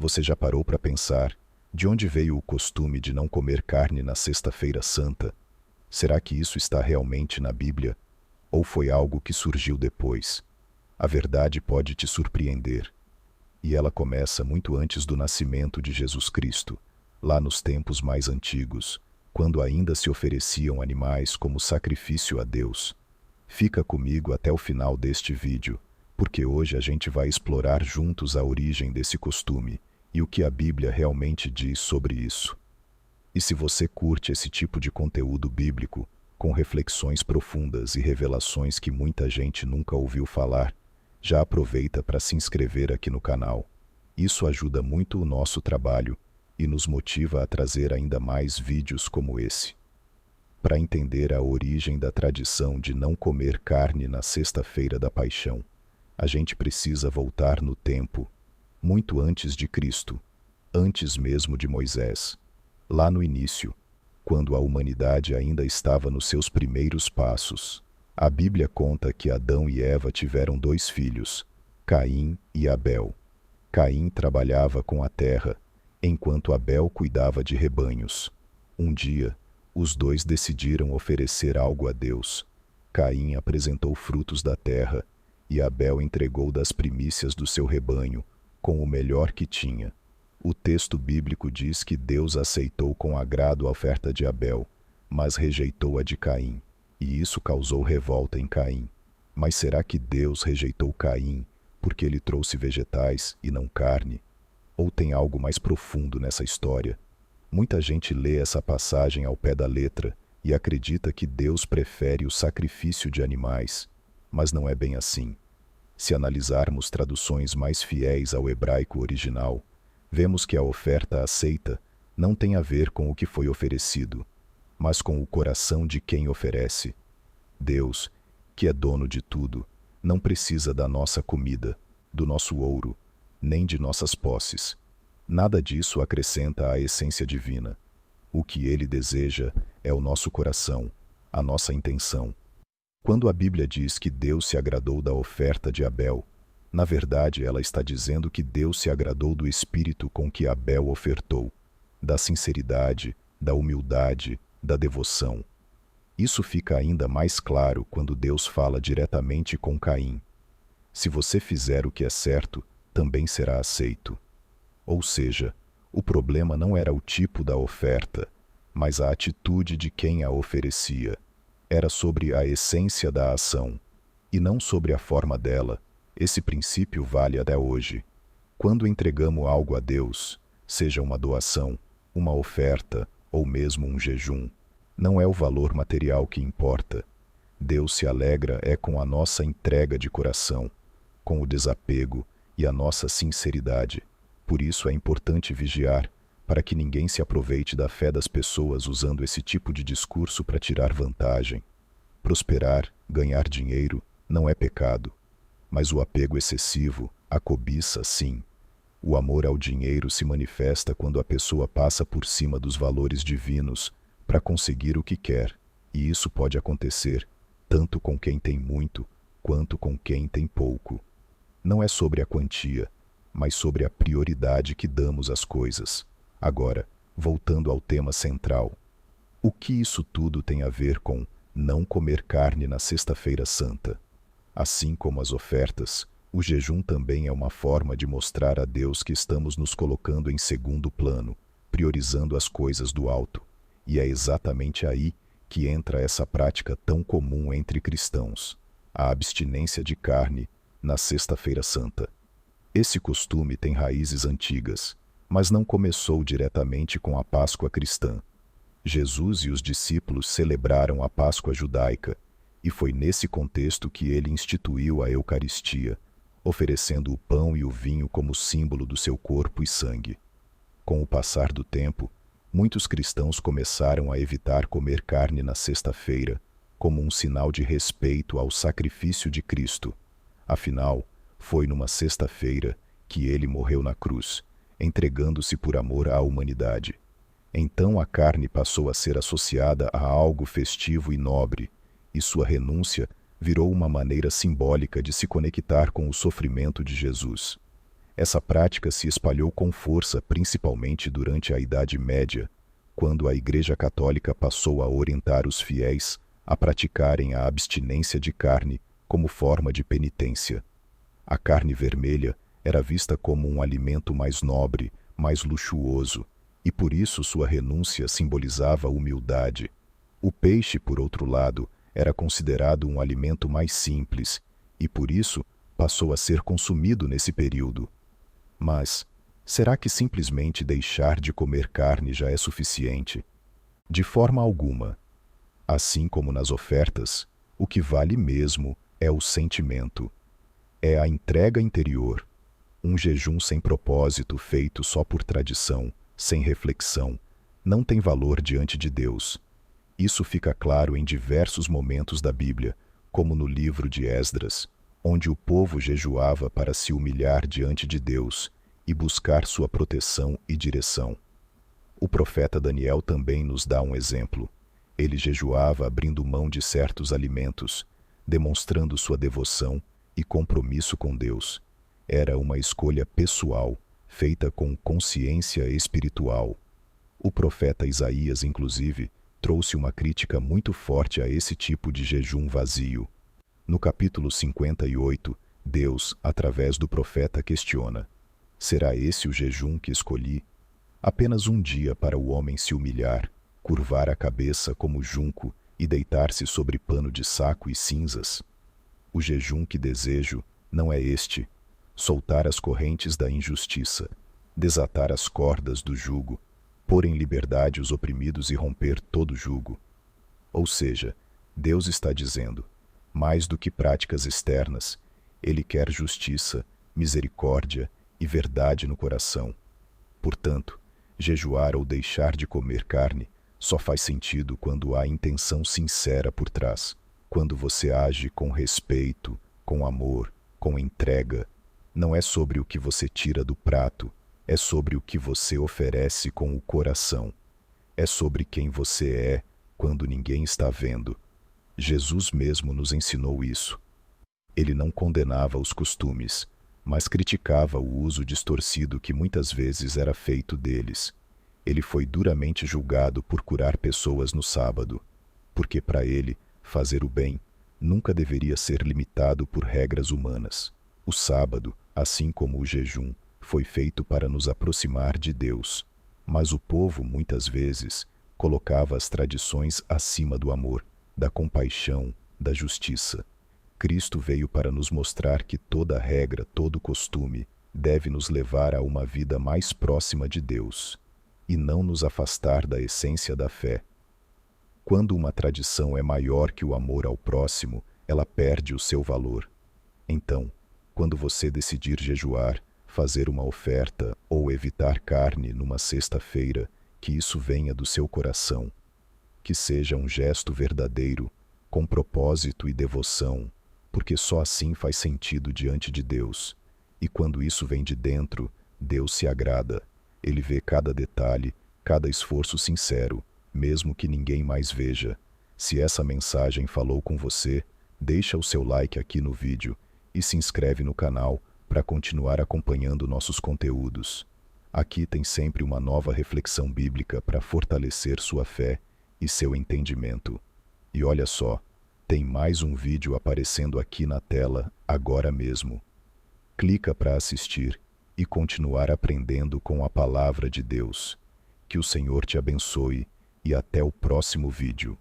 Você já parou para pensar de onde veio o costume de não comer carne na Sexta-feira Santa? Será que isso está realmente na Bíblia? Ou foi algo que surgiu depois? A verdade pode te surpreender. E ela começa muito antes do nascimento de Jesus Cristo, lá nos tempos mais antigos, quando ainda se ofereciam animais como sacrifício a Deus. Fica comigo até o final deste vídeo, porque hoje a gente vai explorar juntos a origem desse costume e o que a Bíblia realmente diz sobre isso. E se você curte esse tipo de conteúdo bíblico, com reflexões profundas e revelações que muita gente nunca ouviu falar, já aproveita para se inscrever aqui no canal. Isso ajuda muito o nosso trabalho e nos motiva a trazer ainda mais vídeos como esse. Para entender a origem da tradição de não comer carne na Sexta-feira da Paixão, a gente precisa voltar no tempo, muito antes de Cristo, antes mesmo de Moisés, lá no início, quando a humanidade ainda estava nos seus primeiros passos. A Bíblia conta que Adão e Eva tiveram 2 filhos, Caim e Abel. Caim trabalhava com a terra, enquanto Abel cuidava de rebanhos. Um dia, os 2 decidiram oferecer algo a Deus. Caim apresentou frutos da terra, e Abel entregou das primícias do seu rebanho, com o melhor que tinha. O texto bíblico diz que Deus aceitou com agrado a oferta de Abel, mas rejeitou a de Caim, e isso causou revolta em Caim. Mas será que Deus rejeitou Caim porque ele trouxe vegetais e não carne? Ou tem algo mais profundo nessa história? Muita gente lê essa passagem ao pé da letra e acredita que Deus prefere o sacrifício de animais, mas não é bem assim. Se analisarmos traduções mais fiéis ao hebraico original, vemos que a oferta aceita não tem a ver com o que foi oferecido, mas com o coração de quem oferece. Deus, que é dono de tudo, não precisa da nossa comida, do nosso ouro, nem de nossas posses. Nada disso acrescenta à essência divina. O que ele deseja é o nosso coração, a nossa intenção. Quando a Bíblia diz que Deus se agradou da oferta de Abel, na verdade ela está dizendo que Deus se agradou do espírito com que Abel ofertou, da sinceridade, da humildade, da devoção. Isso fica ainda mais claro quando Deus fala diretamente com Caim. Se você fizer o que é certo, também será aceito. Ou seja, o problema não era o tipo da oferta, mas a atitude de quem a oferecia. Era sobre a essência da ação, e não sobre a forma dela. Esse princípio vale até hoje. Quando entregamos algo a Deus, seja uma doação, uma oferta ou mesmo um jejum, não é o valor material que importa. Deus se alegra com a nossa entrega de coração, com o desapego e a nossa sinceridade. Por isso é importante vigiar, para que ninguém se aproveite da fé das pessoas usando esse tipo de discurso para tirar vantagem. Prosperar, ganhar dinheiro, não é pecado. Mas o apego excessivo, a cobiça, sim. O amor ao dinheiro se manifesta quando a pessoa passa por cima dos valores divinos para conseguir o que quer, e isso pode acontecer tanto com quem tem muito quanto com quem tem pouco. Não é sobre a quantia, mas sobre a prioridade que damos às coisas. Agora, voltando ao tema central, o que isso tudo tem a ver com não comer carne na Sexta-feira Santa? Assim como as ofertas, o jejum também é uma forma de mostrar a Deus que estamos nos colocando em segundo plano, priorizando as coisas do alto. E é exatamente aí que entra essa prática tão comum entre cristãos, a abstinência de carne na Sexta-feira Santa. Esse costume tem raízes antigas, mas não começou diretamente com a Páscoa cristã. Jesus e os discípulos celebraram a Páscoa judaica, e foi nesse contexto que ele instituiu a Eucaristia, oferecendo o pão e o vinho como símbolo do seu corpo e sangue. Com o passar do tempo, muitos cristãos começaram a evitar comer carne na sexta-feira, como um sinal de respeito ao sacrifício de Cristo. Afinal, foi numa sexta-feira que ele morreu na cruz, entregando-se por amor à humanidade. Então a carne passou a ser associada a algo festivo e nobre, e sua renúncia virou uma maneira simbólica de se conectar com o sofrimento de Jesus. Essa prática se espalhou com força principalmente durante a Idade Média, quando a Igreja Católica passou a orientar os fiéis a praticarem a abstinência de carne como forma de penitência. A carne vermelha era vista como um alimento mais nobre, mais luxuoso, e por isso sua renúncia simbolizava humildade. O peixe, por outro lado, era considerado um alimento mais simples, e por isso passou a ser consumido nesse período. Mas, será que simplesmente deixar de comer carne já é suficiente? De forma alguma. Assim como nas ofertas, o que vale mesmo é o sentimento. É a entrega interior. Um jejum sem propósito, feito só por tradição, sem reflexão, não tem valor diante de Deus. Isso fica claro em diversos momentos da Bíblia, como no livro de Esdras, onde o povo jejuava para se humilhar diante de Deus e buscar sua proteção e direção. O profeta Daniel também nos dá um exemplo. Ele jejuava abrindo mão de certos alimentos, demonstrando sua devoção e compromisso com Deus. Era uma escolha pessoal, feita com consciência espiritual. O profeta Isaías, inclusive, trouxe uma crítica muito forte a esse tipo de jejum vazio. No capítulo 58, Deus, através do profeta, questiona: será esse o jejum que escolhi? Apenas um dia para o homem se humilhar, curvar a cabeça como junco e deitar-se sobre pano de saco e cinzas? O jejum que desejo não é este: soltar as correntes da injustiça, desatar as cordas do jugo, pôr em liberdade os oprimidos e romper todo jugo. Ou seja, Deus está dizendo, mais do que práticas externas, Ele quer justiça, misericórdia e verdade no coração. Portanto, jejuar ou deixar de comer carne só faz sentido quando há intenção sincera por trás, quando você age com respeito, com amor, com entrega. Não é sobre o que você tira do prato, é sobre o que você oferece com o coração. É sobre quem você é quando ninguém está vendo. Jesus mesmo nos ensinou isso. Ele não condenava os costumes, mas criticava o uso distorcido que muitas vezes era feito deles. Ele foi duramente julgado por curar pessoas no sábado, porque para ele, fazer o bem nunca deveria ser limitado por regras humanas. O sábado, assim como o jejum, foi feito para nos aproximar de Deus, mas o povo muitas vezes colocava as tradições acima do amor, da compaixão, da justiça. Cristo veio para nos mostrar que toda regra, todo costume, deve nos levar a uma vida mais próxima de Deus, e não nos afastar da essência da fé. Quando uma tradição é maior que o amor ao próximo, ela perde o seu valor. Então, quando você decidir jejuar, fazer uma oferta ou evitar carne numa sexta-feira, que isso venha do seu coração. Que seja um gesto verdadeiro, com propósito e devoção, porque só assim faz sentido diante de Deus. E quando isso vem de dentro, Deus se agrada. Ele vê cada detalhe, cada esforço sincero, mesmo que ninguém mais veja. Se essa mensagem falou com você, deixa o seu like aqui no vídeo e se inscreve no canal para continuar acompanhando nossos conteúdos. Aqui tem sempre uma nova reflexão bíblica para fortalecer sua fé e seu entendimento. E olha só, tem mais um vídeo aparecendo aqui na tela agora mesmo. Clica para assistir e continuar aprendendo com a palavra de Deus. Que o Senhor te abençoe e até o próximo vídeo.